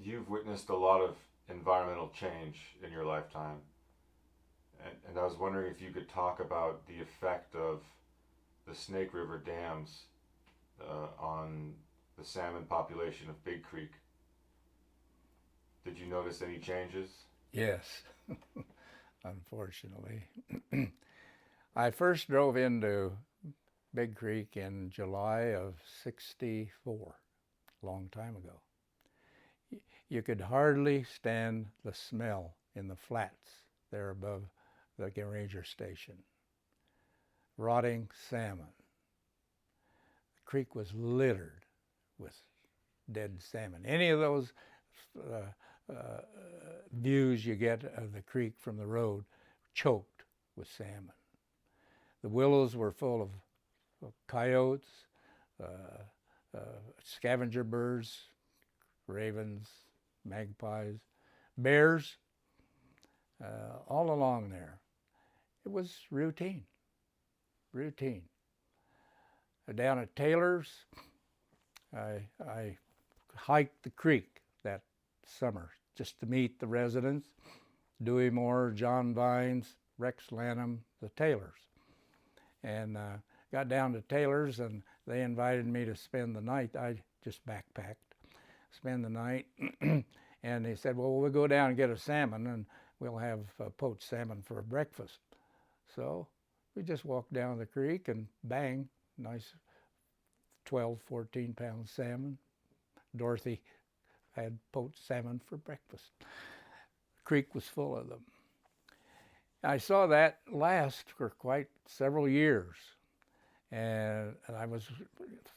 you've witnessed a lot of environmental change in your lifetime, and I was wondering if you could talk about the effect of the Snake River dams on the salmon population of Big Creek. Did you notice any changes? Yes, unfortunately. I first drove into Big Creek in July of 64, a long time ago. You could hardly stand the smell in the flats there above the ranger station. Rotting salmon. The creek was littered with dead salmon. Any of those uh, uh, views you get of the creek from the road choked with salmon. The willows were full of coyotes, uh, uh, scavenger birds, ravens, magpies, bears, all along there. It was routine, routine. Down at Taylor's, I hiked the creek that summer just to meet the residents, Dewey Moore, John Vines, Rex Lanham, the Taylors. And got down to Taylor's and they invited me to spend the night. I just backpacked, spend the night. And they said, well, we'll go down and get a salmon and we'll have poached salmon for breakfast. So we just walked down the creek and bang, nice 12, 14-pound salmon. Dorothy had poached salmon for breakfast. The creek was full of them. I saw that last for quite several years. And I was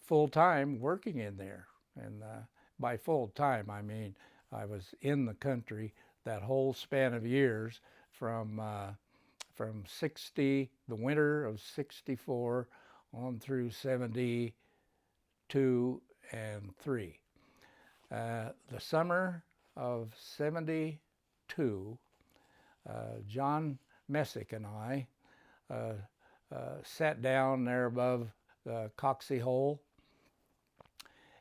full-time working in there. And by full-time, I mean I was in the country that whole span of years from 60, the winter of 64 on through 72 and 3. The summer of 72, John Messick and I sat down there above the Coxey Hole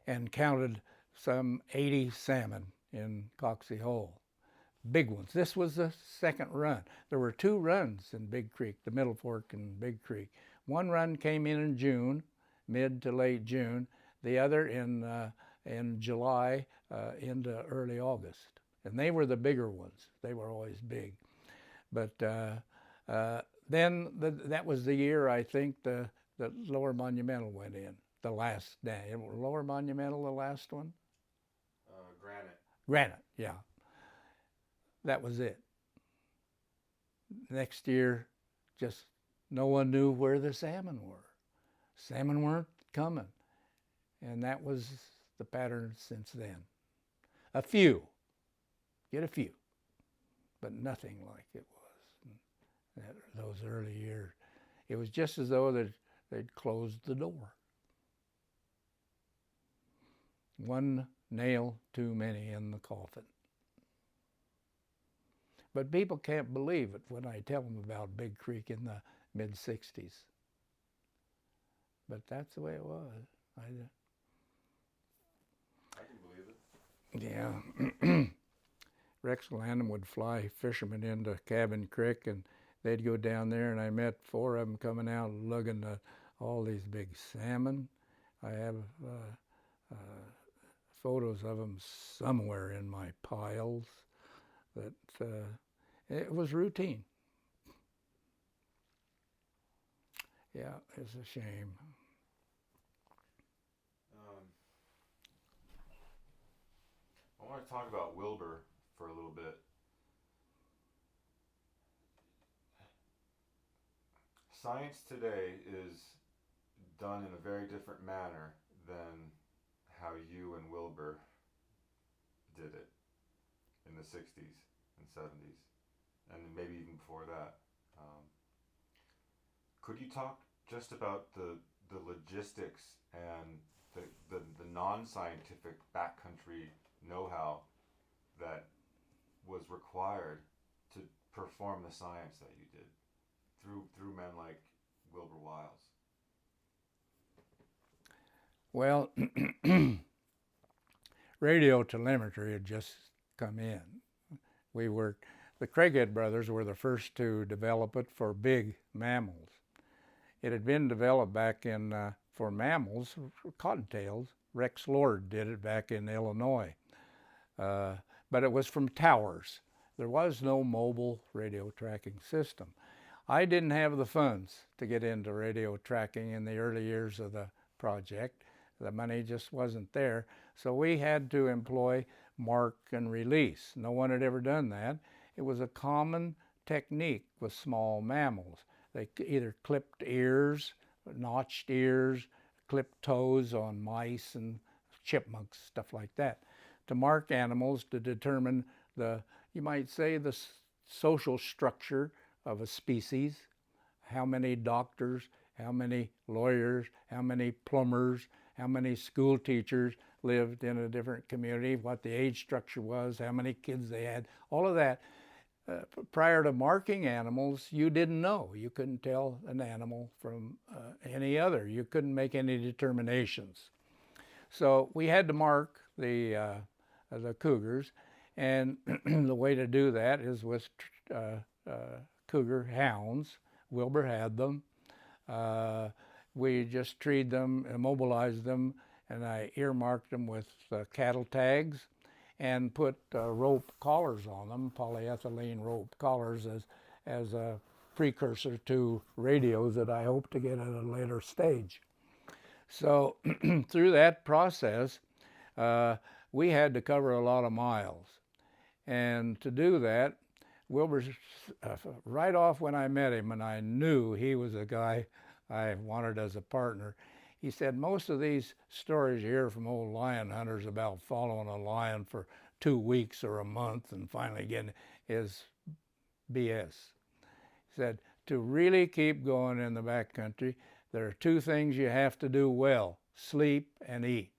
and counted some 80 salmon in Coxey Hole. Big ones. This was the second run. There were two runs in Big Creek, the Middle Fork and Big Creek. One run came in June, mid to late June. The other in July into early August. And they were the bigger ones. They were always big. But then that was the year I think the Lower Monumental went in. The last day. Lower Monumental, the last one? Granite. Granite, yeah. That was it. Next year, just no one knew where the salmon were. Salmon weren't coming. And that was the pattern since then. A few. Get a few. But nothing like it was in those early years. It was just as though they'd closed the door. One nail too many in the coffin. But people can't believe it when I tell them about Big Creek in the mid-60s. But that's the way it was. I can believe it. Yeah. Rex Lanham would fly fishermen into Cabin Creek, and they'd go down there, and I met 4 of them coming out lugging all these big salmon. I have photos of them somewhere in my piles. That it was routine. Yeah, it's a shame. I want to talk about Wilbur for a little bit. Science today is done in a very different manner than how you and Wilbur did it in the 60s and 70s, and maybe even before that. Um, could you talk just about the logistics and the non-scientific backcountry know-how that was required to perform the science that you did through men like Wilbur Wiles? Well, radio telemetry had just come in. The Craighead brothers were the first to develop it for big mammals. It had been developed back in, for mammals, cottontails. Rex Lord did it back in Illinois. But it was from towers. There was no mobile radio tracking system. I didn't have the funds to get into radio tracking in the early years of the project. The money just wasn't there. So we had to employ mark and release. No one had ever done that. It was a common technique with small mammals. They either clipped ears, notched ears, clipped toes on mice and chipmunks, stuff like that, to mark animals to determine you might say, the social structure of a species, how many doctors, how many lawyers, how many plumbers, how many school teachers lived in a different community, what the age structure was, how many kids they had, all of that. Prior to marking animals, you didn't know. You couldn't tell an animal from any other. You couldn't make any determinations. So we had to mark the cougars, and the way to do that is with cougar hounds. Wilbur had them. We just treed them, immobilized them, and I earmarked them with cattle tags and put rope collars on them, polyethylene rope collars, as a precursor to radios that I hope to get at a later stage. So through that process, we had to cover a lot of miles. And to do that, Wilbur, right off when I met him, and I knew he was a guy I wanted as a partner, he said, most of these stories you hear from old lion hunters about following a lion for 2 weeks or a month and finally getting is BS. He said, to really keep going in the backcountry, there are 2 things you have to do well: sleep and eat.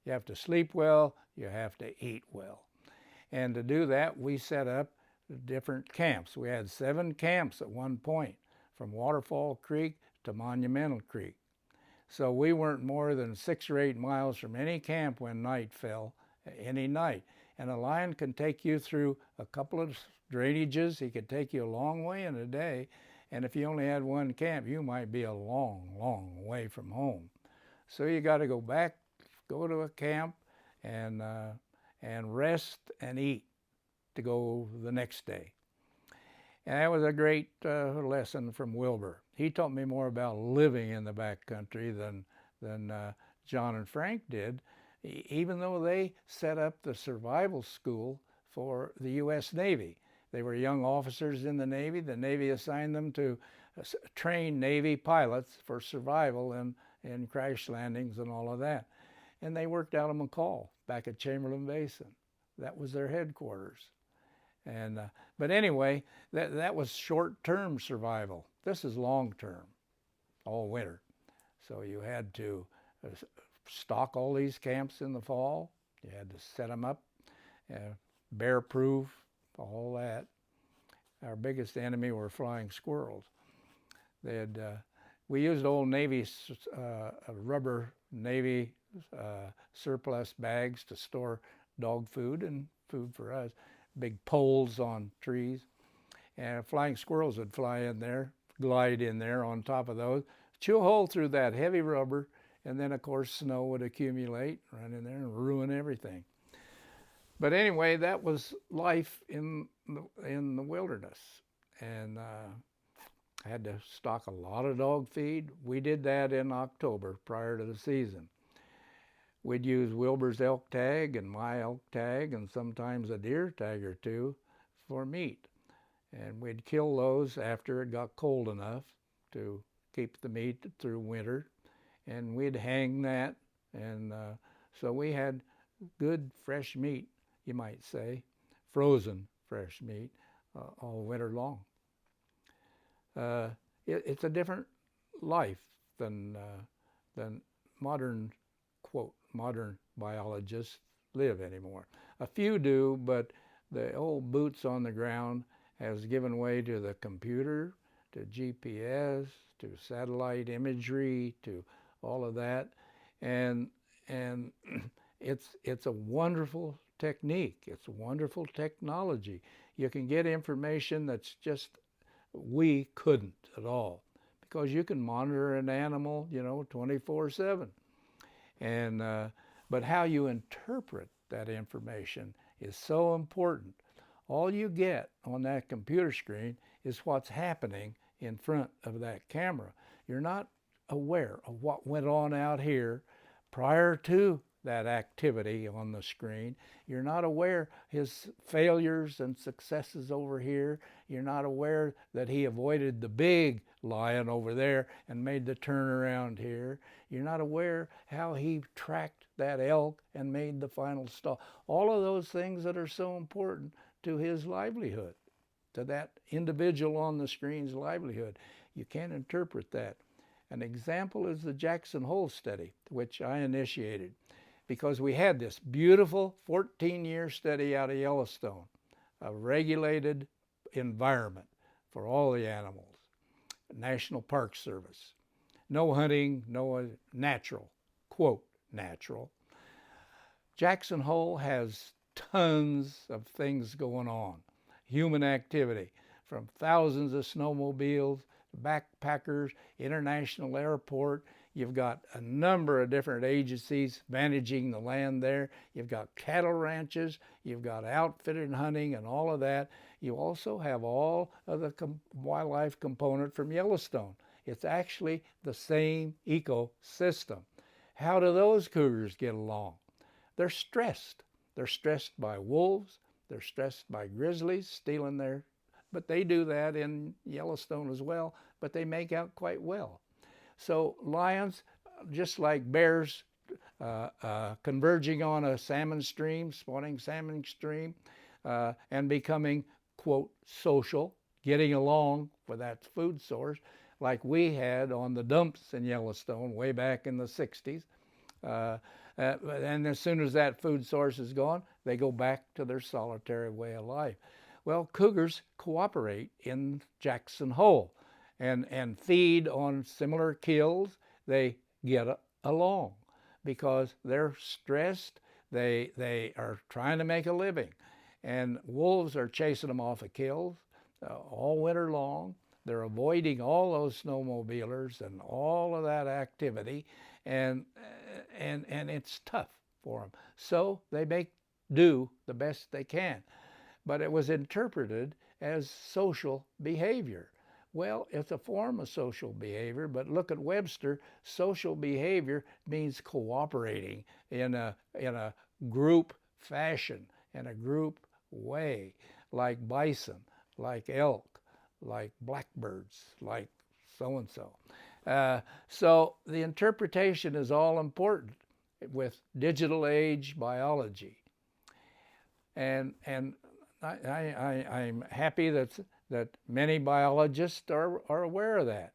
You have to sleep well, you have to eat well. And to do that, we set up different camps. We had 7 camps at one point, from Waterfall Creek to Monumental Creek. So we weren't more than 6 or 8 miles from any camp when night fell, any night. And a lion can take you through a couple of drainages. He could take you a long way in a day. And if you only had 1 camp, you might be a long, long way from home. So you got to go back, go to a camp, and rest and eat to go the next day. And that was a great lesson from Wilbur. He taught me more about living in the backcountry than John and Frank did, even though they set up the survival school for the U.S. Navy. They were young officers in the Navy. The Navy assigned them to train Navy pilots for survival in crash landings and all of that. And they worked out of McCall, back at Chamberlain Basin. That was their headquarters. And but anyway, that was short-term survival. This is long-term, all winter. So you had to stock all these camps in the fall. You had to set them up, bear-proof, all that. Our biggest enemy were flying squirrels. We used old Navy rubber Navy surplus bags to store dog food and food for us. Big poles on trees, and flying squirrels would fly in there, glide in there on top of those, chew a hole through that heavy rubber, and then of course snow would accumulate, run in there and ruin everything. But anyway, that was life in the wilderness, and I had to stock a lot of dog feed. We did that in October prior to the season. We'd use Wilbur's elk tag and my elk tag and sometimes a deer tag or 2 for meat. And we'd kill those after it got cold enough to keep the meat through winter. And we'd hang that. And so we had good fresh meat, you might say, frozen fresh meat all winter long. It's a different life than modern, quote, modern biologists live anymore. A few do, but the old boots on the ground has given way to the computer, to GPS, to satellite imagery, to all of that. And It's a wonderful technique. It's a wonderful technology. You can get information that's just we couldn't at all, because you can monitor an animal, 24/7. And but how you interpret that information is so important. All you get on that computer screen is what's happening in front of that camera. You're not aware of what went on out here prior to that activity on the screen. You're not aware his failures and successes over here. You're not aware that he avoided the big lion over there and made the turnaround here. You're not aware how he tracked that elk and made the final stop. All of those things that are so important to his livelihood, to that individual on the screen's livelihood. You can't interpret that. An example is the Jackson Hole study, which I initiated, because we had this beautiful 14-year study out of Yellowstone, a regulated environment for all the animals, National Park Service. No hunting, no natural, quote, natural. Jackson Hole has tons of things going on, human activity, from thousands of snowmobiles, backpackers, international airport. You've got a number of different agencies managing the land there. You've got cattle ranches, you've got outfitted hunting and all of that. You also have all of the wildlife component from Yellowstone. It's actually the same ecosystem. How do those cougars get along? They're stressed. They're stressed by wolves. They're stressed by grizzlies stealing their, but they do that in Yellowstone as well, but they make out quite well. So lions, just like bears, converging on a salmon stream, spawning salmon stream, and becoming, quote, social, getting along with that food source, like we had on the dumps in Yellowstone way back in the 60s. And as soon as that food source is gone, they go back to their solitary way of life. Well, cougars cooperate in Jackson Hole and feed on similar kills. They get along because they're stressed. They are trying to make a living. And wolves are chasing them off of kills all winter long. They're avoiding all those snowmobilers and all of that activity, and it's tough for them. So they do the best they can. But it was interpreted as social behavior. Well, it's a form of social behavior, but look at Webster. Social behavior means cooperating in a group fashion, in a group way, like bison, like elk, like blackbirds, like so-and-so. So the interpretation is all important with digital age biology. And I'm happy that many biologists are aware of that.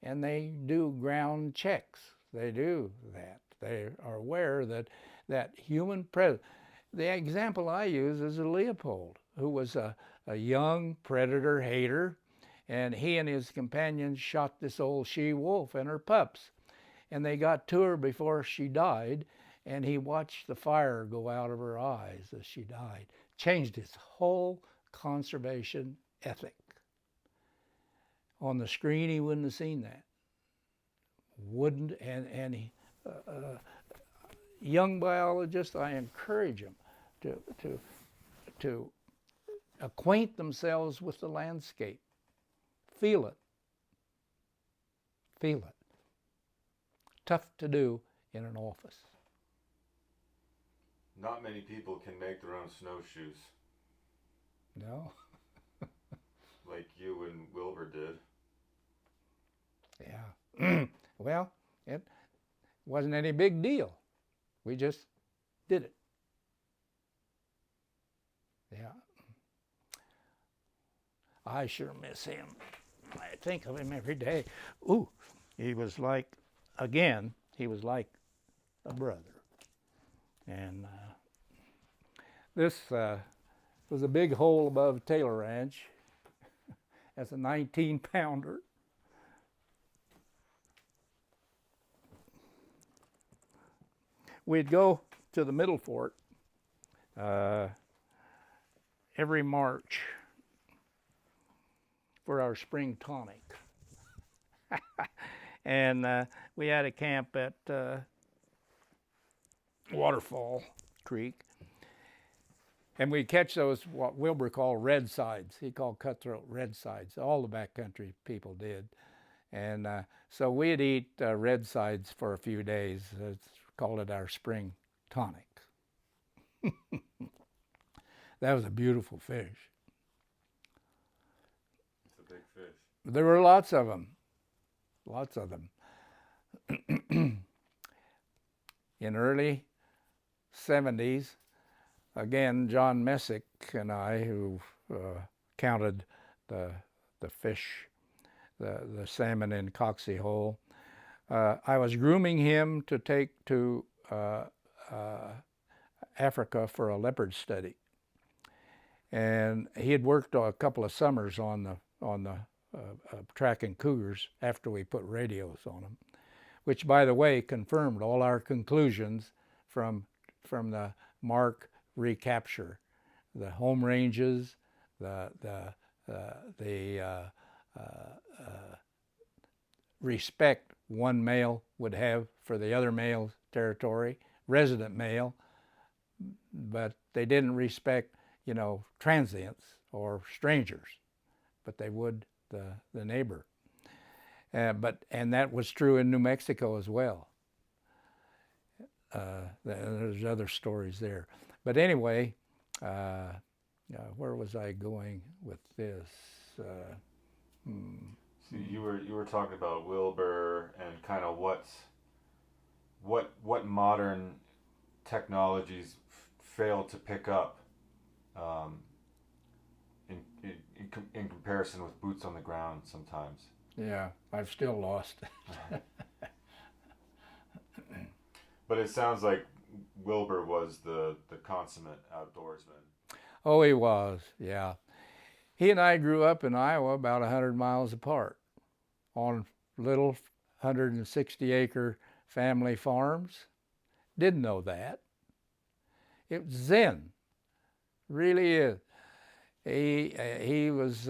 And they do ground checks. They do that. They are aware that human presence. The example I use is a Leopold, who was a young predator hater, and he and his companions shot this old she-wolf and her pups. And they got to her before she died, and he watched the fire go out of her eyes as she died. Changed his whole conservation ethic. On the screen, he wouldn't have seen that. Wouldn't, and he, young biologists, I encourage them to acquaint themselves with the landscape. Feel it. Feel it. Tough to do in an office. Not many people can make their own snowshoes. No. Like you and Wilbur did. Yeah. Well, it wasn't any big deal. We just did it. Yeah. I sure miss him. I think of him every day. Ooh, he was like a brother. And this was a big hole above Taylor Ranch. That's a 19-pounder. We'd go to the Middle Fork every March for our spring tonic. And we had a camp at Waterfall Creek. And we'd catch those, what Wilbur called red sides. He called cutthroat red sides. All the backcountry people did. And so we'd eat red sides for a few days. Called it our spring tonic. That was a beautiful fish. It's a big fish. There were lots of them. Lots of them. In early 70s, again, John Messick and I, who counted the fish, the salmon in Coxie Hole, I was grooming him to take to Africa for a leopard study. And he had worked a couple of summers on the tracking cougars after we put radios on them, which, by the way, confirmed all our conclusions from the Mark recapture, the home ranges, the respect one male would have for the other male's territory, resident male, but they didn't respect, transients or strangers, but they would the neighbor. And that was true in New Mexico as well. There's other stories there. But anyway, where was I going with this? See, you were talking about Wilbur and kind of what modern technologies fail to pick up in comparison with boots on the ground sometimes. Yeah, I've still lost. But it sounds like Wilbur was the consummate outdoorsman. Oh, he was, yeah. He and I grew up in Iowa about 100 miles apart on little 160-acre family farms. Didn't know that. It was zen, really is. He was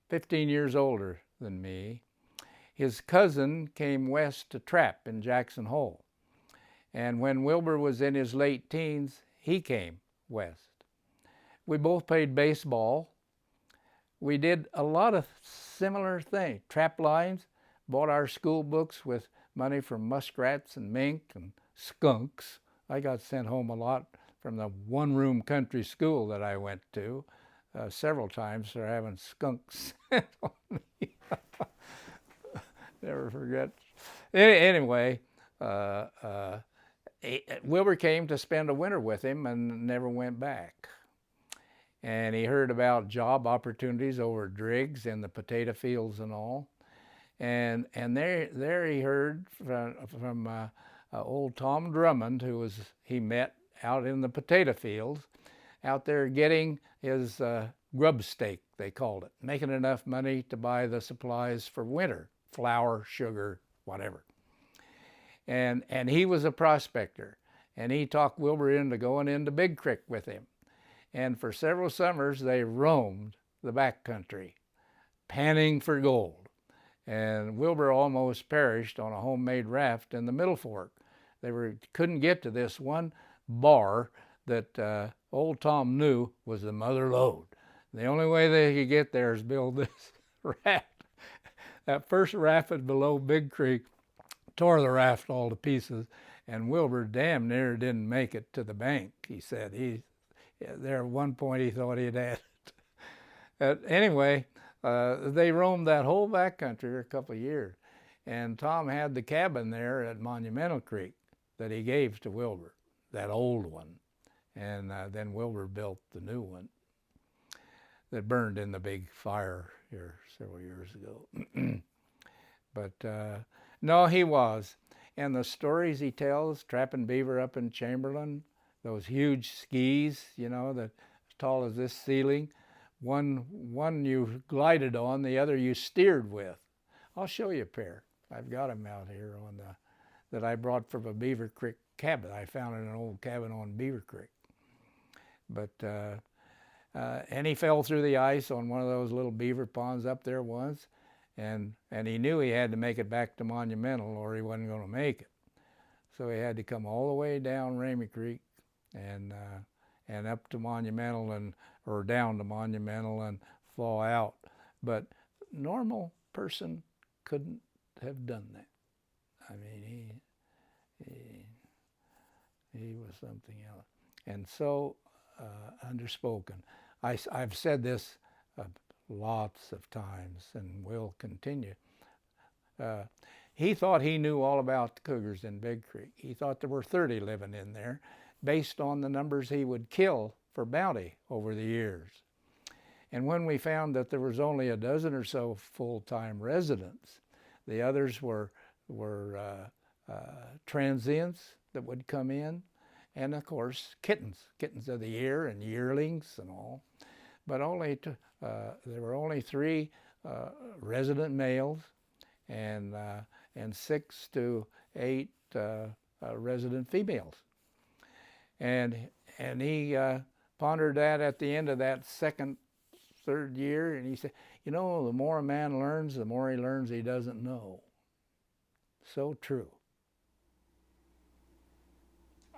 15 years older than me. His cousin came west to trap in Jackson Hole. And when Wilbur was in his late teens, he came west. We both played baseball. We did a lot of similar things. Trap lines, bought our school books with money from muskrats and mink and skunks. I got sent home a lot from the one-room country school that I went to several times for having skunks sent on me. Never forget. Anyway, Wilbur came to spend a winter with him and never went back. And he heard about job opportunities over at Driggs in the potato fields and all. And there he heard from old Tom Drummond, he met out in the potato fields, out there getting his grub stake, they called it, making enough money to buy the supplies for winter, flour, sugar, whatever. And he was a prospector, and he talked Wilbur into going into Big Creek with him. And for several summers, they roamed the backcountry, panning for gold. And Wilbur almost perished on a homemade raft in the Middle Fork. They couldn't get to this one bar that old Tom knew was the mother lode. The only way they could get there is build this raft. That first rapid below Big Creek tore the raft all to pieces, and Wilbur damn near didn't make it to the bank, he said. There at one point he thought he'd had it. Anyway, they roamed that whole backcountry for a couple of years, and Tom had the cabin there at Monumental Creek that he gave to Wilbur, that old one. And then Wilbur built the new one that burned in the big fire here several years ago. But no, he was. And the stories he tells, trapping beaver up in Chamberlain, those huge skis, that as tall as this ceiling, one you glided on, the other you steered with. I'll show you a pair. I've got them out here on that I brought from a Beaver Creek cabin. I found in an old cabin on Beaver Creek. But and he fell through the ice on one of those little beaver ponds up there once, and he knew he had to make it back to Monumental or he wasn't going to make it. So he had to come all the way down Ramey Creek and up to Monumental or down to Monumental and fall out. But normal person couldn't have done that. I mean, he was something else. And so underspoken. I've said this lots of times and will continue. He thought he knew all about the cougars in Big Creek. He thought there were 30 living in there based on the numbers he would kill for bounty over the years. And when we found that there was only a dozen or so full-time residents, the others were transients that would come in, and of course kittens of the year and yearlings and all. But there were only 3 resident males and 6 to 8 resident females. And he pondered that at the end of that third year, and he said, you know, the more a man learns, the more he learns he doesn't know. So true.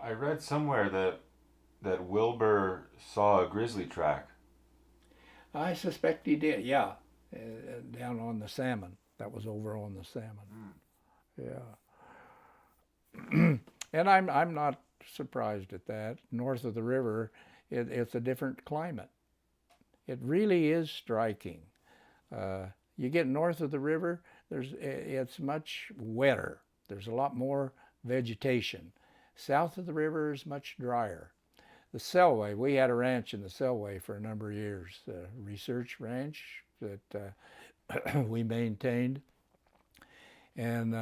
I read somewhere that Wilbur saw a grizzly track. I suspect he did, yeah, down on the salmon. That was over on the salmon. Yeah. And I'm not surprised at that. North of the river, it's a different climate. It really is striking. You get north of the river, it's much wetter. There's a lot more vegetation. South of the river is much drier. The Selway, we had a ranch in the Selway for a number of years, a research ranch that we maintained. And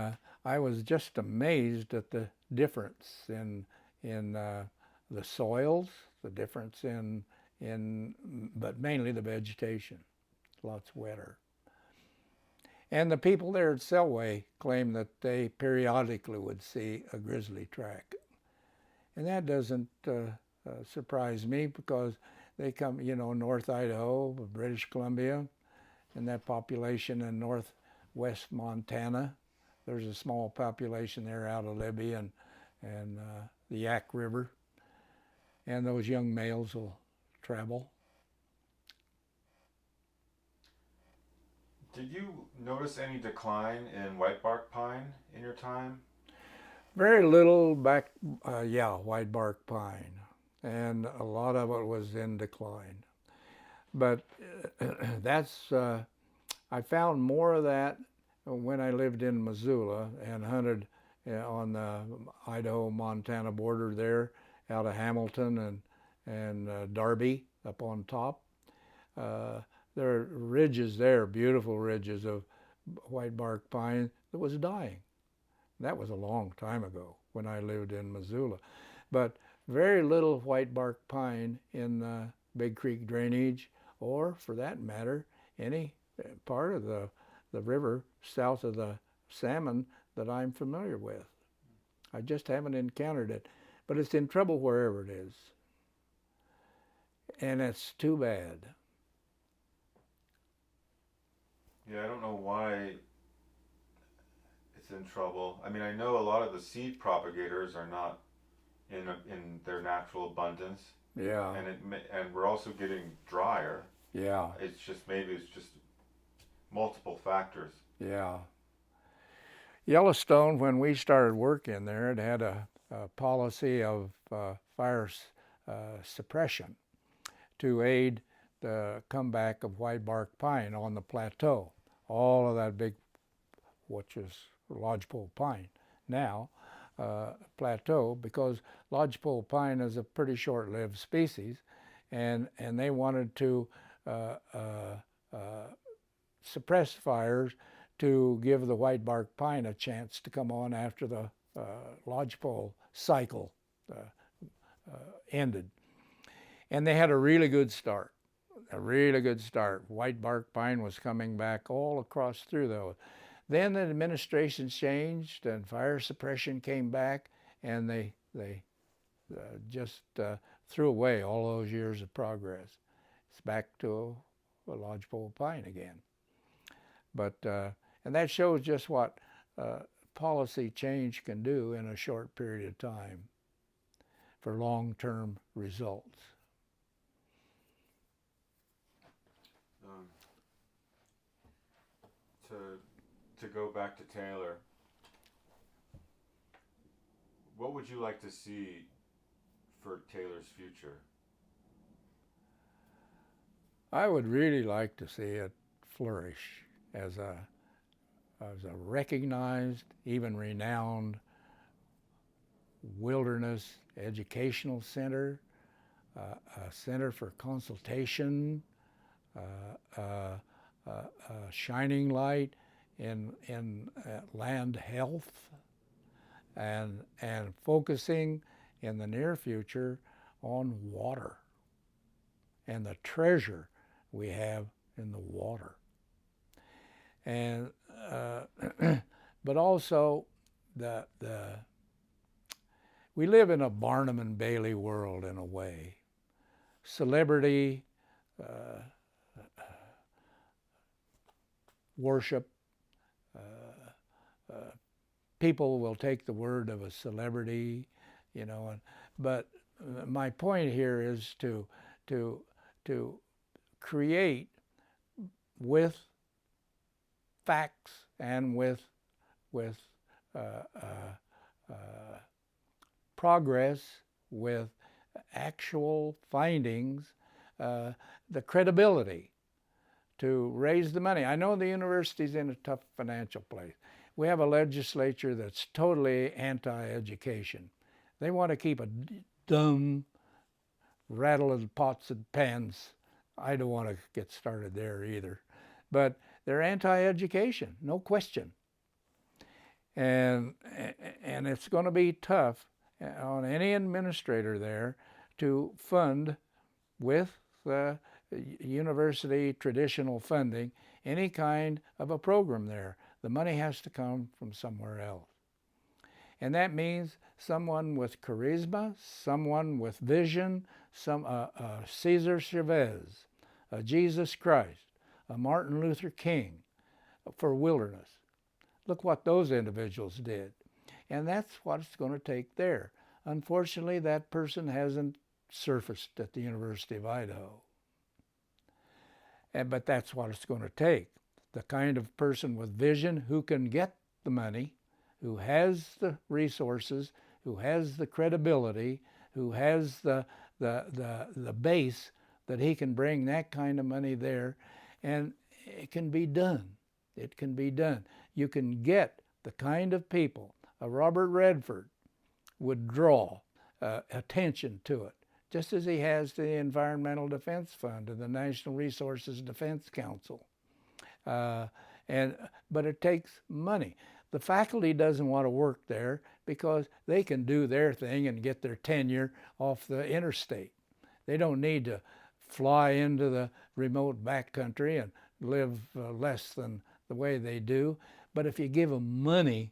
I was just amazed at the difference in the soils, the difference but mainly the vegetation. Lots wetter. And the people there at Selway claim that they periodically would see a grizzly track. And that doesn't surprise me because they come, North Idaho, British Columbia, and that population in northwest Montana. There's a small population there out of Libby and the Yak River. And those young males will travel. Did you notice any decline in whitebark pine in your time? Very little whitebark pine, and a lot of it was in decline. But I found more of that when I lived in Missoula and hunted on the Idaho-Montana border there, out of Hamilton and Darby up on top. There are ridges there, beautiful ridges of whitebark pine that was dying. That was a long time ago when I lived in Missoula. But very little whitebark pine in the Big Creek drainage, or for that matter, any part of the river south of the salmon that I'm familiar with. I just haven't encountered it. But it's in trouble wherever it is. And it's too bad. Yeah, I don't know why it's in trouble. I mean, I know a lot of the seed propagators are not in their natural abundance. Yeah. And we're also getting drier. Yeah. Maybe it's just multiple factors. Yeah. Yellowstone, when we started working there, it had a policy of fire suppression to aid the comeback of whitebark pine on the plateau. All of that big, which is lodgepole pine now, plateau, because lodgepole pine is a pretty short-lived species, and they wanted to suppress fires to give the whitebark pine a chance to come on after the lodgepole cycle ended. And they had a really good start. Whitebark pine was coming back all across through then the administration changed and fire suppression came back, and they just threw away all those years of progress. It's back to a lodgepole pine again. But and that shows just what policy change can do in a short period of time for long-term results. To go back to Taylor, what would you like to see for Taylor's future? I would really like to see it flourish as a recognized, even renowned wilderness educational center, a center for consultation, a shining light in land health, and focusing in the near future on water and the treasure we have in the water. And but also we live in a Barnum and Bailey world in a way. Celebrity worship. People will take the word of a celebrity, you know. But my point here is to create with facts and with progress, with actual findings, the credibility to raise the money. I know the university's in a tough financial place. We have a legislature that's totally anti-education. They want to keep a dumb, rattling pots and pans. I don't want to get started there either. But they're anti-education, no question. And it's going to be tough on any administrator there to fund with the university traditional funding any kind of a program there. The money has to come from somewhere else. And that means someone with charisma, someone with vision, Cesar Chavez, a Jesus Christ, a Martin Luther King for wilderness. Look what those individuals did. And that's what it's going to take there. Unfortunately, that person hasn't surfaced at the University of Idaho. But that's what it's going to take. The kind of person with vision who can get the money, who has the resources, who has the credibility, who has the base that he can bring that kind of money there, and it can be done. It can be done. You can get the kind of people a Robert Redford would draw attention to it, just as he has to the Environmental Defense Fund and the National Resources Defense Council. But it takes money. The faculty doesn't want to work there because they can do their thing and get their tenure off the interstate. They don't need to fly into the remote backcountry and live less than the way they do. But if you give them money,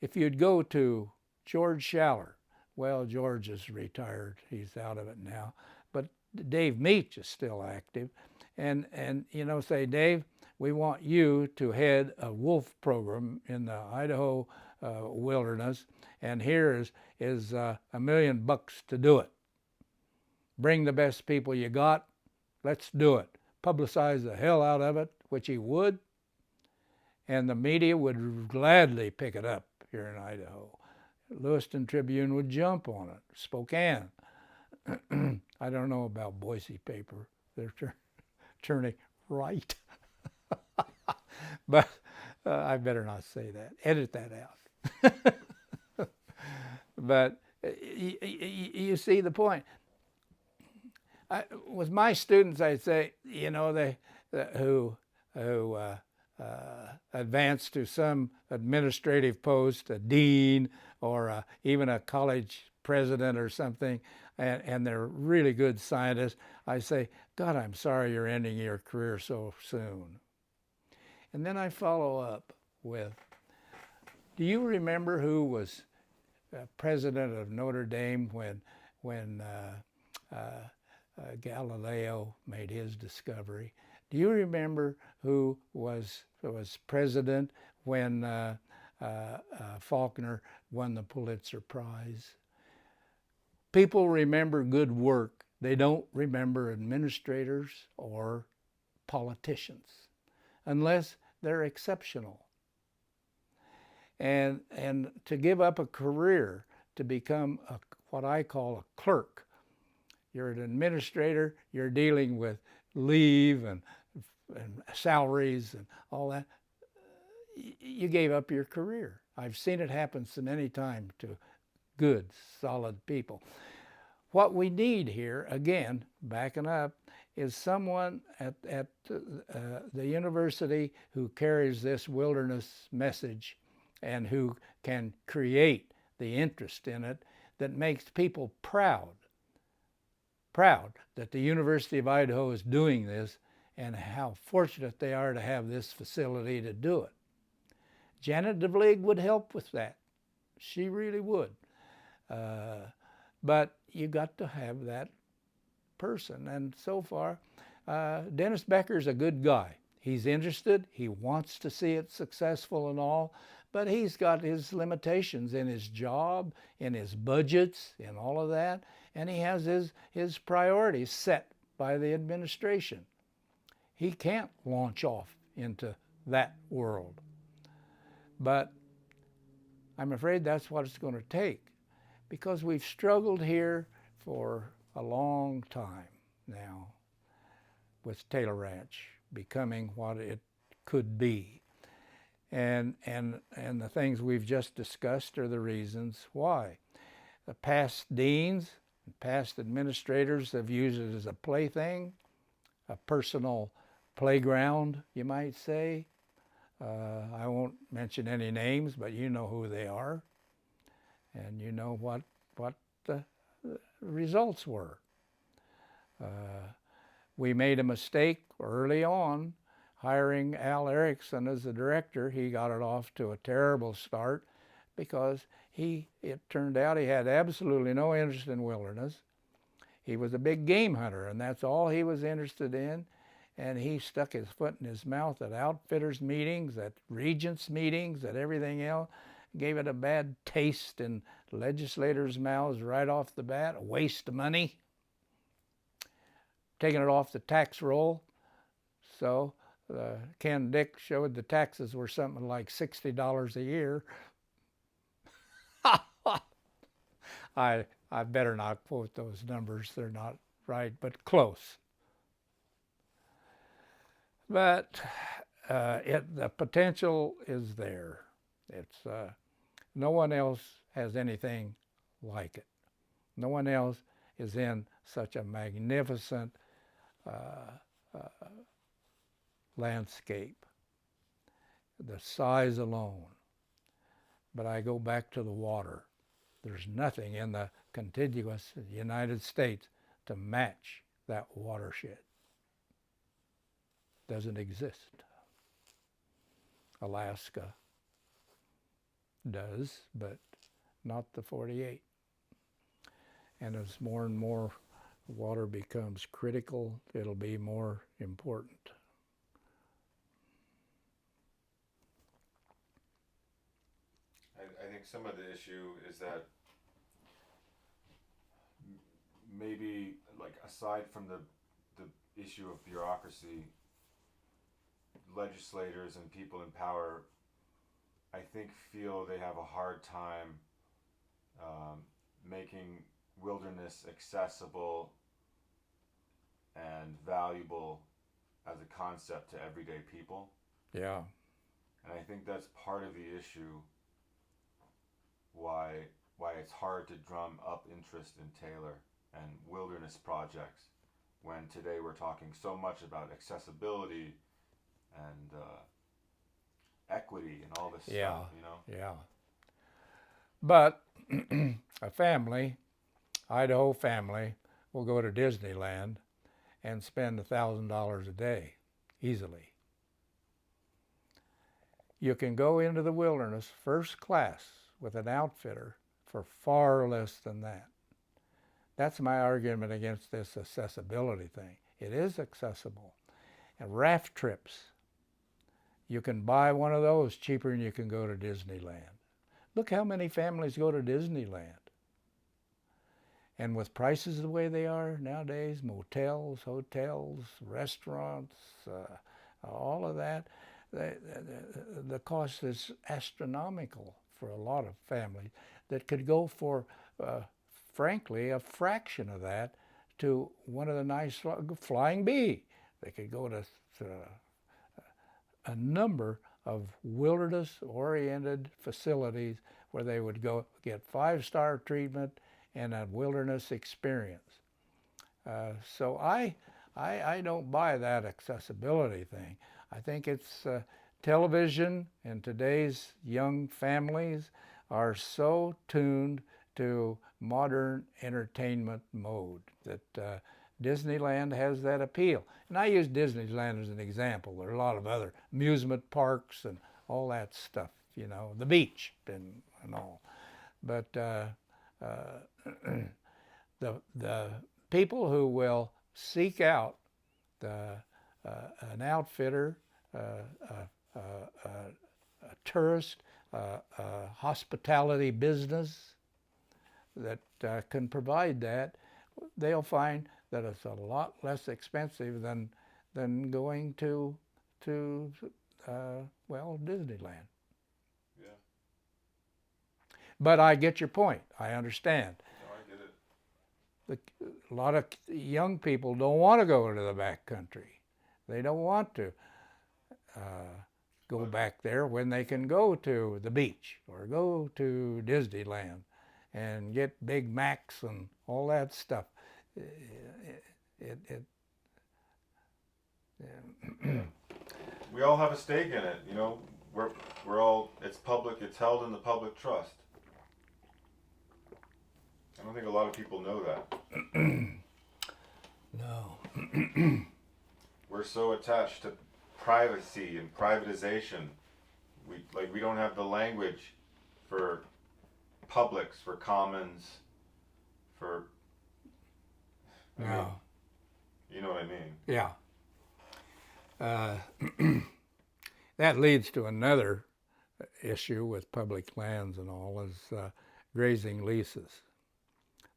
if you'd go to George Schaller, well, George is retired, he's out of it now, but Dave Meach is still active, and you know, say, Dave, we want you to head a wolf program in the Idaho wilderness, and here is $1 million to do it. Bring the best people you got, let's do it. Publicize the hell out of it, which he would, and the media would gladly pick it up here in Idaho. Lewiston Tribune would jump on it. Spokane. I don't know about Boise paper. They're turning right. But I better not say that. Edit that out. But you see the point. With my students, I'd say, you know, who advance to some administrative post, a dean, or even a college president or something, and they're really good scientists, I say, God, I'm sorry you're ending your career so soon. And then I follow up with, do you remember who was president of Notre Dame when Galileo made his discovery? Do you remember who was president when Faulkner won the Pulitzer Prize? People remember good work. They don't remember administrators or politicians unless they're exceptional. And to give up a career to become what I call a clerk. You're an administrator, you're dealing with leave and salaries and all that. You gave up your career. I've seen it happen so many times to good, solid people. What we need here, again, backing up, is someone at the university who carries this wilderness message and who can create the interest in it that makes people proud that the University of Idaho is doing this and how fortunate they are to have this facility to do it. Janet DeVlieg would help with that. She really would. But you got to have that person. And so far, Dennis Becker's a good guy. He's interested. He wants to see it successful and all. But he's got his limitations in his job, in his budgets, in all of that. And he has his priorities set by the administration. He can't launch off into that world. But I'm afraid that's what it's going to take, because we've struggled here for a long time now with Taylor Ranch becoming what it could be. And the things we've just discussed are the reasons why. The past deans, past administrators have used it as a plaything, a personal playground, you might say. I won't mention any names, but you know who they are. And you know what the results were. We made a mistake early on hiring Al Erickson as the director. He got it off to a terrible start because it turned out he had absolutely no interest in wilderness. He was a big game hunter, and that's all he was interested in. And he stuck his foot in his mouth at outfitters meetings, at regents meetings, at everything else. Gave it a bad taste in legislators' mouths right off the bat, a waste of money. Taking it off the tax roll. So Ken Dick showed the taxes were something like $60 a year. I better not quote those numbers. They're not right, but close. But the potential is there. It's no one else has anything like it. No one else is in such a magnificent landscape. The size alone. But I go back to the water. There's nothing in the contiguous United States to match that watershed. Doesn't exist. Alaska does, but not the 48. And as more and more water becomes critical, it'll be more important. I think some of the issue is that maybe, like, aside from the issue of bureaucracy, legislators and people in power, I think, feel they have a hard time making wilderness accessible and valuable as a concept to everyday people. Yeah. And I think that's part of the issue why it's hard to drum up interest in Taylor and wilderness projects when today we're talking so much about accessibility and equity and all this stuff, you know? Yeah. But a family, Idaho family, will go to Disneyland and spend $1,000 a day easily. You can go into the wilderness first class with an outfitter for far less than that. That's my argument against this accessibility thing. It is accessible. And raft trips, you can buy one of those cheaper than you can go to Disneyland. Look how many families go to Disneyland. And with prices the way they are nowadays, motels, hotels, restaurants, all of that, the cost is astronomical for a lot of families that could go for, frankly, a fraction of that to one of the nice Flying Bee. They could go to a number of wilderness-oriented facilities where they would go get 5-star treatment and a wilderness experience. So I don't buy that accessibility thing. I think it's television, and today's young families are so tuned to modern entertainment mode that Disneyland has that appeal. And I use Disneyland as an example. There are a lot of other amusement parks and all that stuff, you know, the beach and all. But the people who will seek out an outfitter, a tourist, a hospitality business that can provide that, they'll find that it's a lot less expensive than going to Disneyland. Yeah. But I get your point. I understand. No, I get it. A lot of young people don't want to go to the back country. They don't want to go back there when they can go to the beach or go to Disneyland and get Big Macs and all that stuff. We all have a stake in it, you know. We're all, it's public, it's held in the public trust. I don't think a lot of people know that. No. We're so attached to privacy and privatization. We don't have the language for publics, for commons, for No. You know what I mean? Yeah. That leads to another issue with public lands and all, is grazing leases.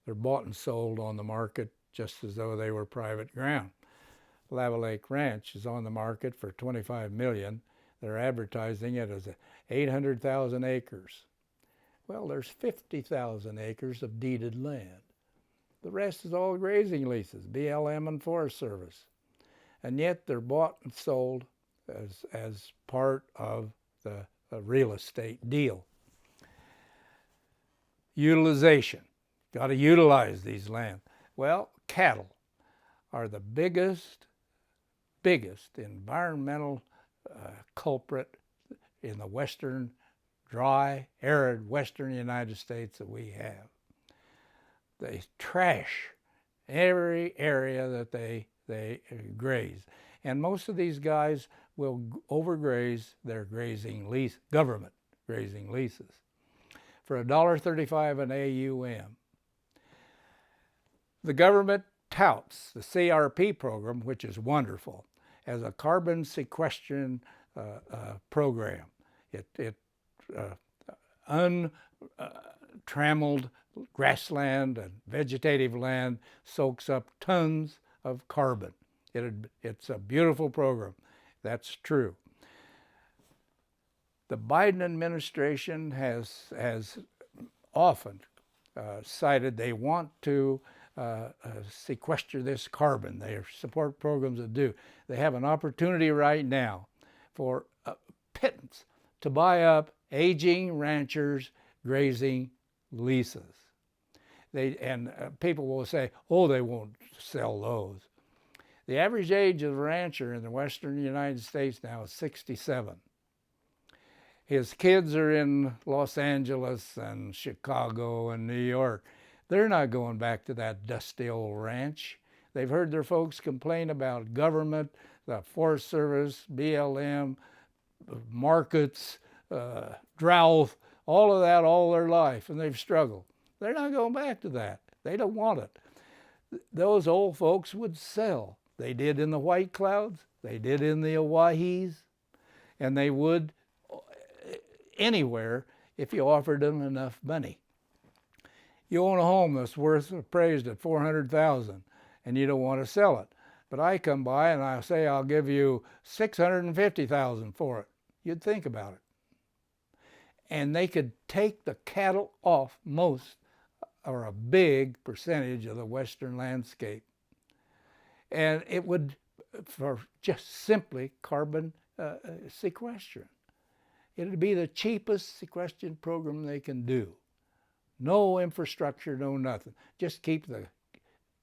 They're bought and sold on the market just as though they were private ground. Lava Lake Ranch is on the market for $25 million. They're advertising it as 800,000 acres. Well, there's 50,000 acres of deeded land. The rest is all grazing leases, BLM and Forest Service. And yet they're bought and sold as part of the real estate deal. Utilization. Got to utilize these lands. Well, cattle are the biggest environmental culprit in the western, dry, arid western United States that we have. They trash every area that they graze. And most of these guys will overgraze their grazing lease, government grazing leases, for $1.35 an AUM. The government touts the CRP program, which is wonderful, as a carbon sequestration program. It untrammeled grassland and vegetative land soaks up tons of carbon. It's a beautiful program. That's true. The Biden administration has often cited they want to sequester this carbon. They support programs that do. They have an opportunity right now for pittance to buy up aging ranchers' grazing leases. People will say, oh, they won't sell those. The average age of a rancher in the western United States now is 67. His kids are in Los Angeles and Chicago and New York. They're not going back to that dusty old ranch. They've heard their folks complain about government, the Forest Service, BLM, markets, drought, all of that all their life, and they've struggled. They're not going back to that. They don't want it. Those old folks would sell. They did in the White Clouds, they did in the Owahis, and they would anywhere if you offered them enough money. You own a home that's worth appraised at $400,000, and you don't want to sell it. But I come by and I say I'll give you $650,000 for it. You'd think about it. And they could take the cattle off most or a big percentage of the western landscape. And it would, for just simply carbon sequestration. It would be the cheapest sequestration program they can do. No infrastructure, no nothing. Just keep the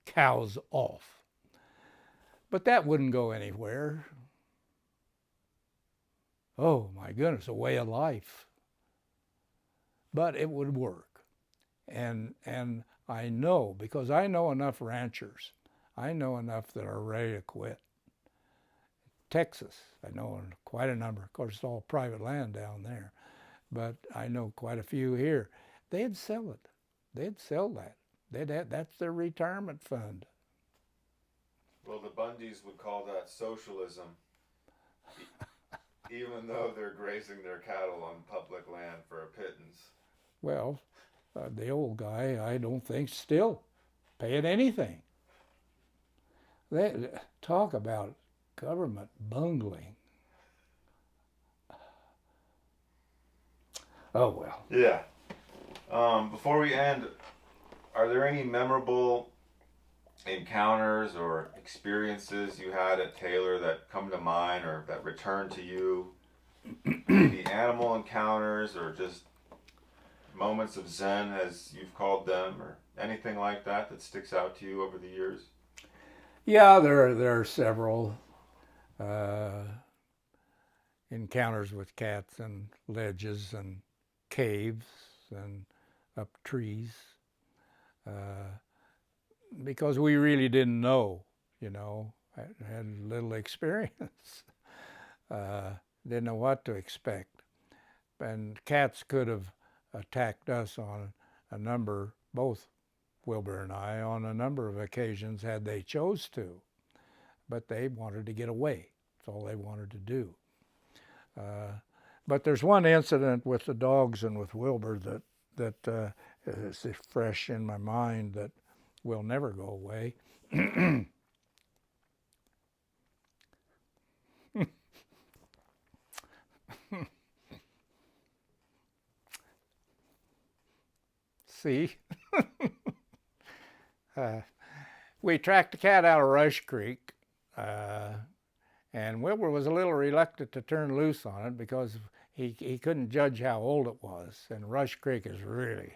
cows off. But that wouldn't go anywhere. Oh my goodness, a way of life. But it would work. And I know, because I know enough ranchers. I know enough that are ready to quit. Texas, I know quite a number. Of course, it's all private land down there. But I know quite a few here. They'd sell it. They'd sell that. That's their retirement fund. Well, the Bundys would call that socialism, even though they're grazing their cattle on public land for a pittance. Well, the old guy, I don't think, still paying anything. They talk about government bungling. Oh, well. Yeah. Before we end, are there any memorable encounters or experiences you had at Taylor that come to mind or that return to you? Maybe animal encounters or just moments of Zen, as you've called them, or anything like that that sticks out to you over the years? Yeah, there are several encounters with cats and ledges and caves and up trees, because we really didn't know, I had little experience, didn't know what to expect. And cats could have attacked us on a number, both Wilbur and I, on a number of occasions had they chose to, but they wanted to get away. That's all they wanted to do. But there's one incident with the dogs and with Wilbur that is fresh in my mind that will never go away. See? We tracked the cat out of Rush Creek, and Wilbur was a little reluctant to turn loose on it because he couldn't judge how old it was, and Rush Creek is really.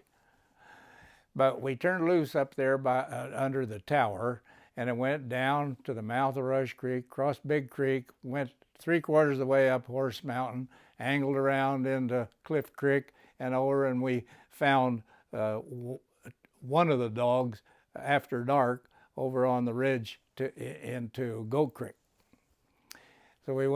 But we turned loose up there by under the tower, and it went down to the mouth of Rush Creek, crossed Big Creek, went 3/4 of the way up Horse Mountain, angled around into Cliff Creek and over, and we found one of the dogs after dark over on the ridge into Goat Creek. So we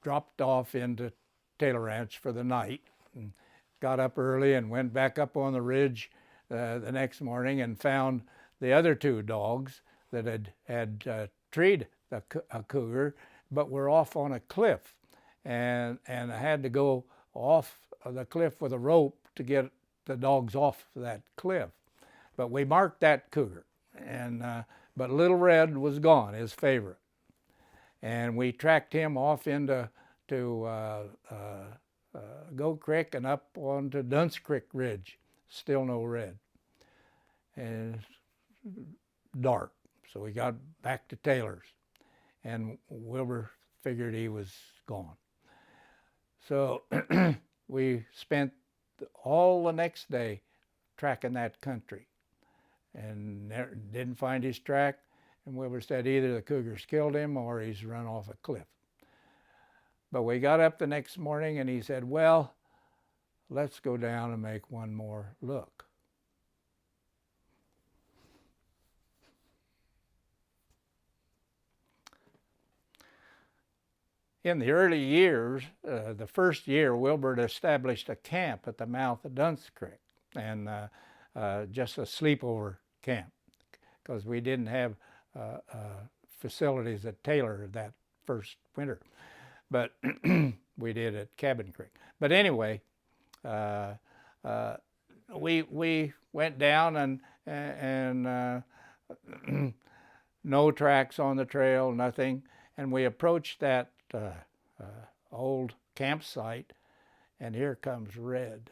dropped off into Taylor Ranch for the night, and got up early and went back up on the ridge the next morning and found the other two dogs that had treed a cougar, but were off on a cliff, and I had to go off the cliff with a rope to get the dogs off that cliff. But we marked that cougar, and but Little Red was gone, his favorite, and we tracked him off into Goat Creek and up onto Dunce Creek Ridge. Still no Red, and it's dark. So we got back to Taylor's, and Wilbur figured he was gone. So we spent all the next day tracking that country, and didn't find his track. And Wilbur said either the cougars killed him or he's run off a cliff. But we got up the next morning and he said, well, let's go down and make one more look. in the early years, the first year, Wilbur established a camp at the mouth of Dunce Creek, and just a sleepover camp, because we didn't have facilities at Taylor that first winter, but we did at Cabin Creek. But anyway, we went down and no tracks on the trail, nothing, and we approached that old campsite, and here comes Red,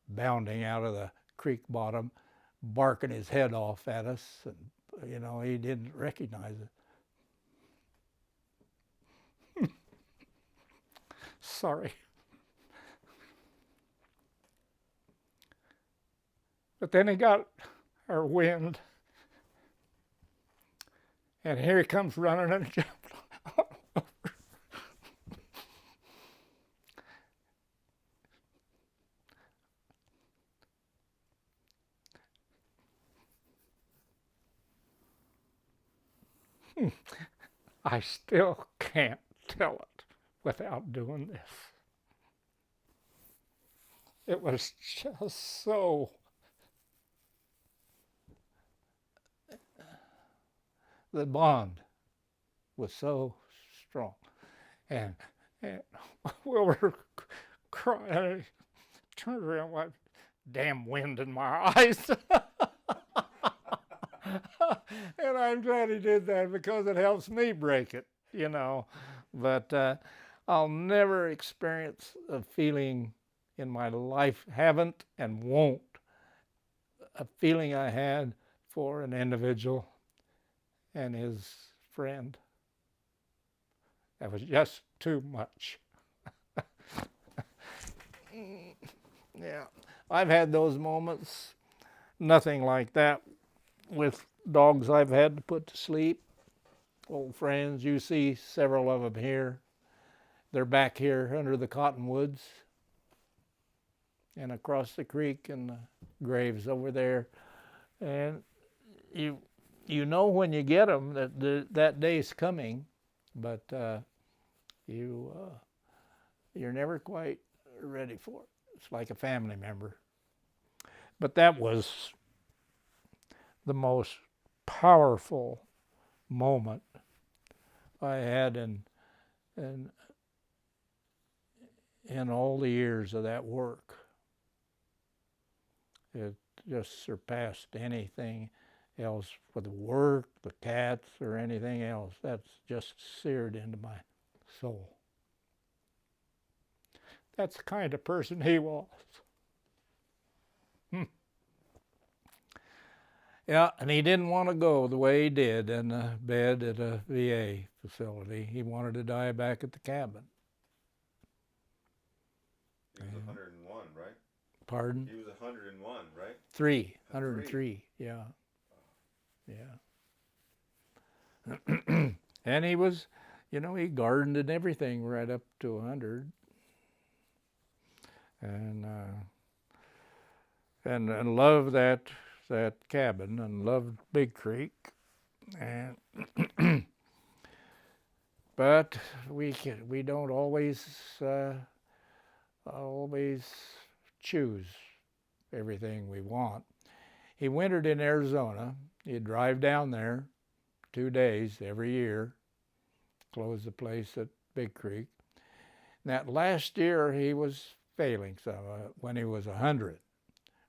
bounding out of the creek bottom, barking his head off at us, and he didn't recognize it. Sorry. But then he got our wind, and here he comes running and jumping. I still can't tell it without doing this. It was just so, the bond was so strong. And we were crying. I turned around like, damn wind in my eyes. And I'm glad he did that, because it helps me break it, But I'll never experience a feeling in my life, haven't and won't, a feeling I had for an individual and his friend. That was just too much. Yeah, I've had those moments. Nothing like that with dogs I've had to put to sleep. Old friends, you see several of them here. They're back here under the cottonwoods and across the creek, and the graves over there. And you know when you get them that that day's coming, but you're never quite ready for it. It's like a family member. But that was the most powerful moment I had in all the years of that work. It just surpassed anything else with the work, the cats, or anything else. That's just seared into my soul. That's the kind of person he was. Yeah, and he didn't want to go the way he did in a bed at a VA facility. He wanted to die back at the cabin. He was 101, right? Pardon? He was 101, right? 103, yeah. Yeah. And he was, he gardened and everything right up to 100. And loved that cabin and loved Big Creek. And but we don't always choose everything we want. He wintered in Arizona. He'd drive down there 2 days every year, close the place at Big Creek. And that last year he was failing some when he was 100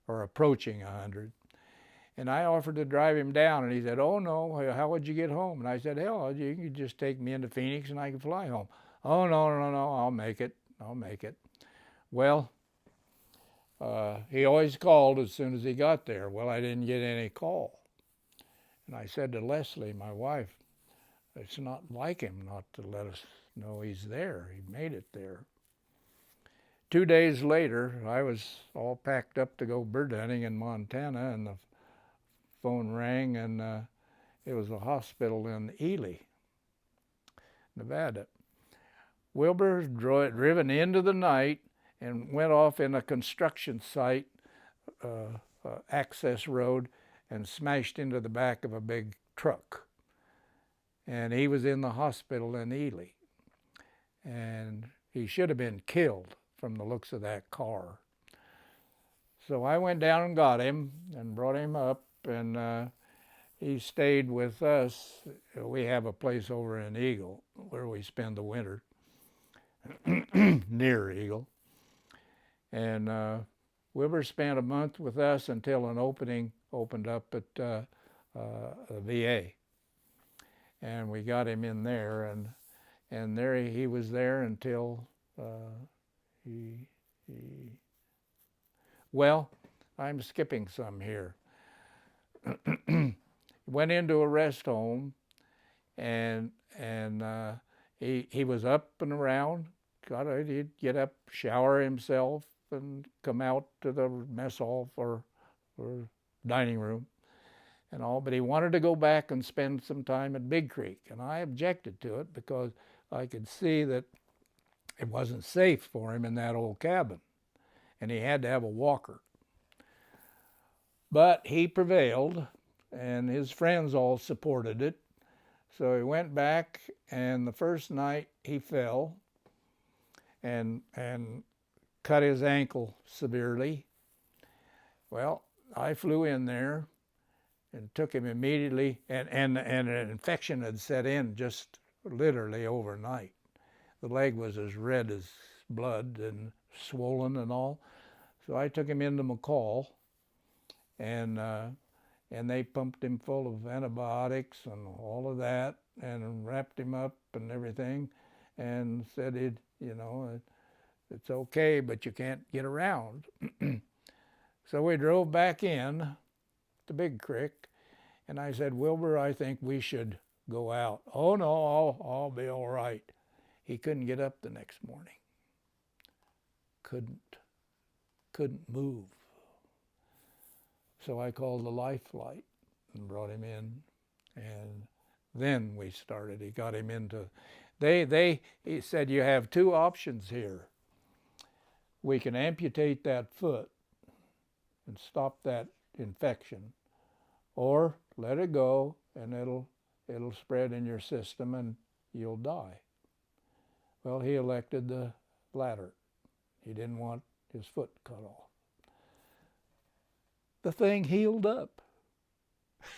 or approaching 100. And I offered to drive him down, and he said, "Oh no, how would you get home?" And I said, "Hell, you can just take me into Phoenix and I can fly home." "Oh no, I'll make it. Well, he always called as soon as he got there. Well, I didn't get any call. And I said to Leslie, my wife, it's not like him not to let us know he's there. He made it there. 2 days later, I was all packed up to go bird hunting in Montana, and the phone rang, and it was a hospital in Ely, Nevada. Wilbur driven into the night and went off in a construction site access road and smashed into the back of a big truck. And he was in the hospital in Ely. and he should have been killed from the looks of that car. So I went down and got him and brought him up, and he stayed with us. We have a place over in Eagle where we spend the winter, near Eagle. And Wilbur spent a month with us until an opening opened up at the VA. And we got him in there, and there he was there until well, I'm skipping some here. Went into a rest home, and he was up and around. He'd get up, shower himself, and come out to the mess hall for dining room and all. But he wanted to go back and spend some time at Big Creek, and I objected to it because I could see that it wasn't safe for him in that old cabin, and he had to have a walker. But he prevailed, and his friends all supported it. So he went back, and the first night he fell and cut his ankle severely. Well, I flew in there and took him immediately, and an infection had set in just literally overnight. The leg was as red as blood and swollen and all. So I took him into McCall, and they pumped him full of antibiotics and all of that, and wrapped him up and everything, and said it's okay, but you can't get around. So we drove back in to Big Creek, and I said, Wilbur, I think we should go out. Oh no, I'll be all right. He couldn't get up the next morning. Couldn't move. So I called the life flight and brought him in, and then we started. He got him into, he said, you have two options here. We can amputate that foot and stop that infection, or let it go and it'll spread in your system and you'll die. Well, he elected the latter. He didn't want his foot cut off. The thing healed up.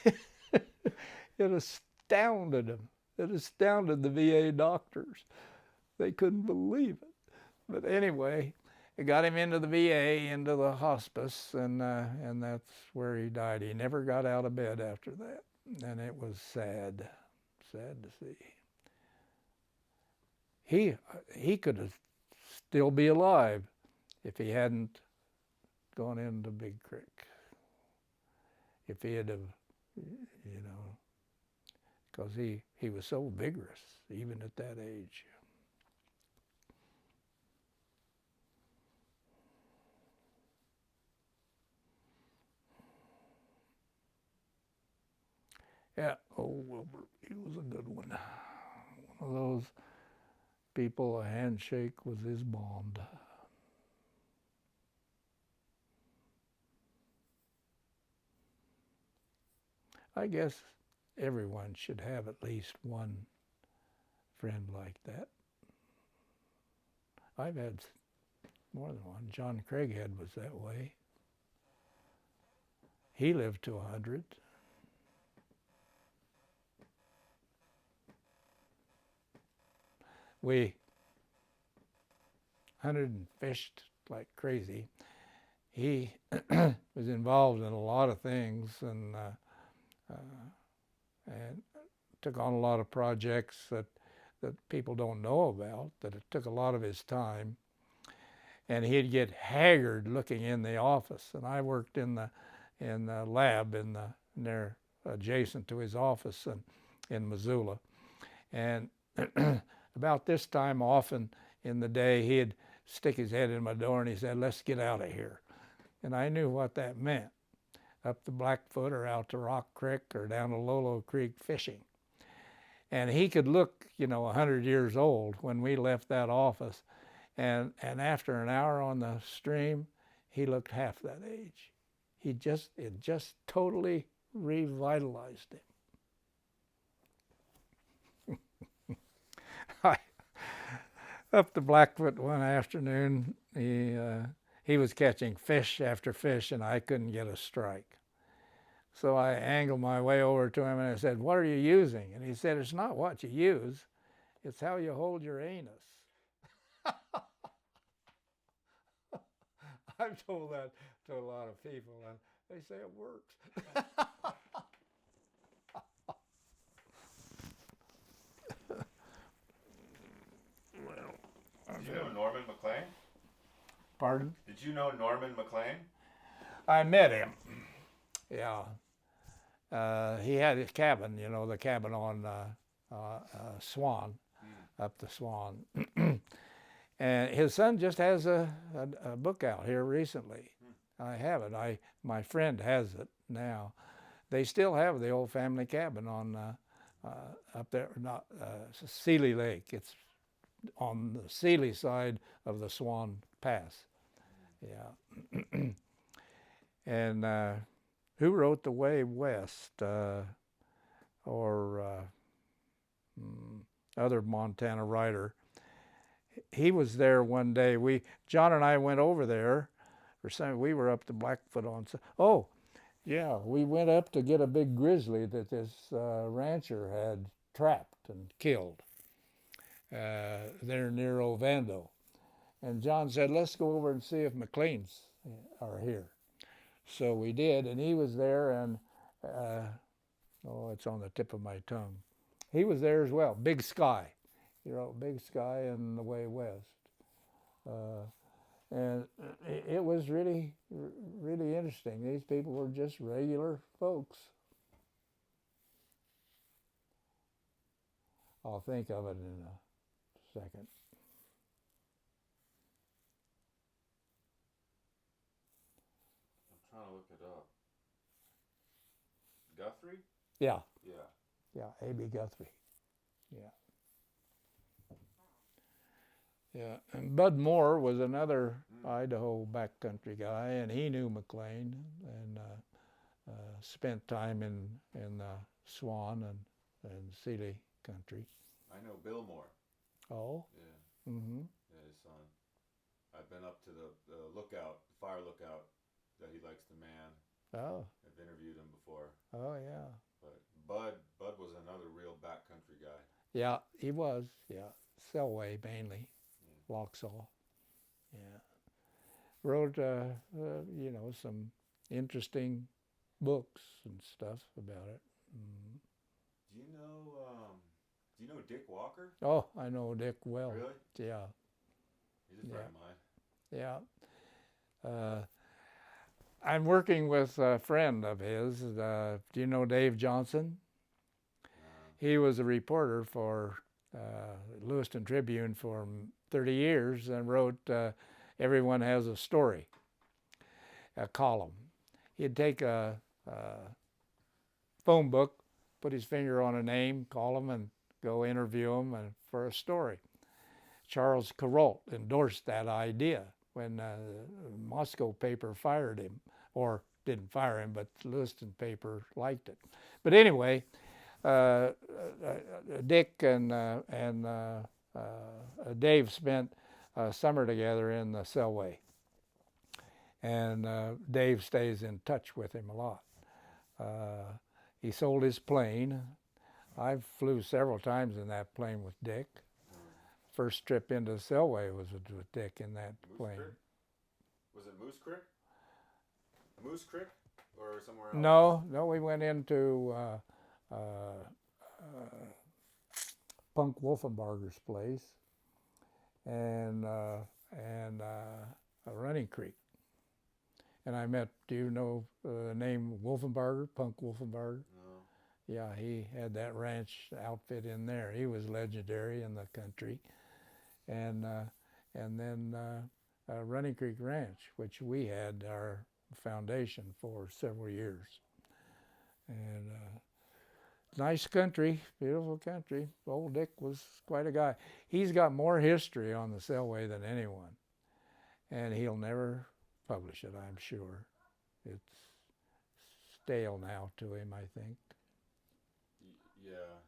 It astounded him. It astounded the VA doctors. They couldn't believe it. But anyway, it got him into the VA, into the hospice, and that's where he died. He never got out of bed after that, and it was sad to see. He could have still be alive if he hadn't gone into Big Creek. If he had have, because he was so vigorous, even at that age. Yeah, Wilbur, he was a good one. One of those people, a handshake was his bond. I guess everyone should have at least one friend like that. I've had more than one. John Craighead was that way. He lived to 100. We hunted and fished like crazy. He was involved in a lot of things, and took on a lot of projects that people don't know about, that it took a lot of his time. And he'd get haggard looking in the office, and I worked in the lab there adjacent to his office in Missoula. And about this time, often in the day, he'd stick his head in my door and he said, "Let's get out of here." And I knew what that meant. Up the Blackfoot or out to Rock Creek or down to Lolo Creek fishing. And he could look, 100 years old when we left that office. And after an hour on the stream, he looked half that age. It just totally revitalized him. up to Blackfoot one afternoon. He was catching fish after fish, and I couldn't get a strike. So I angled my way over to him and I said, "What are you using?" And he said, "It's not what you use, it's how you hold your anus." I've told that to a lot of people, and they say it works. Did you know Norman McLean? Pardon? Did you know Norman McLean? I met him. Yeah. He had his cabin, the cabin on Swan, up the Swan. And his son just has a book out here recently. I have it. My friend has it now. They still have the old family cabin on up there, not Sealy Lake. It's on the Sealy side of the Swan Pass. Yeah. And who wrote The Way West or other Montana writer? He was there one day. John and I went over there for something. We were up to Blackfoot on. Oh, yeah, we went up to get a big grizzly that this rancher had trapped and killed there near Ovando. And John said, "Let's go over and see if McLean's are here." So we did, and he was there, and it's on the tip of my tongue. He was there as well. Big Sky. He wrote Big Sky and The Way West. And it was really, really interesting. These people were just regular folks. I'll think of it in a second. I'm trying to look it up. Guthrie? Yeah. Yeah. Yeah, A.B. Guthrie. Yeah. Yeah, and Bud Moore was another Idaho backcountry guy, and he knew McLean and spent time in Swan and Sealy country. I know Bill Moore. Oh. Yeah. Mm-hmm. Yeah, his son. I've been up to the lookout, the fire lookout that he likes to man. Oh. I've interviewed him before. Oh yeah. But Bud was another real backcountry guy. Yeah, he was. Yeah, Selway mainly. Locksaw, yeah. Wrote, some interesting books and stuff about it. Mm. Do you know Dick Walker? Oh, I know Dick well. Really? Yeah. He's a friend of mine. Yeah. I'm working with a friend of his. Do you know Dave Johnson? He was a reporter for Lewiston Tribune for 30 years and wrote Everyone Has a Story, a column. He'd take a phone book, put his finger on a name, call him, and go interview him for a story. Charles Carroll endorsed that idea when the Moscow paper fired him, or didn't fire him, but the Lewiston paper liked it. But anyway, Dick and Dave spent a summer together in the Selway, and Dave stays in touch with him a lot. He sold his plane. I flew several times in that plane with Dick. First trip into Selway was with Dick in that plane. Creek? Was it Moose Creek? Moose Creek or somewhere else? No, we went into Punk Wolfenbarger's place and Running Creek. And I met, do you know the name Wolfenbarger, Punk Wolfenbarger? No. Yeah, he had that ranch outfit in there. He was legendary in the country. And then Running Creek Ranch, which we had our foundation for several years. And nice country, beautiful country. Old Dick was quite a guy. He's got more history on the Selway than anyone. And he'll never publish it, I'm sure. It's stale now to him, I think. Yeah.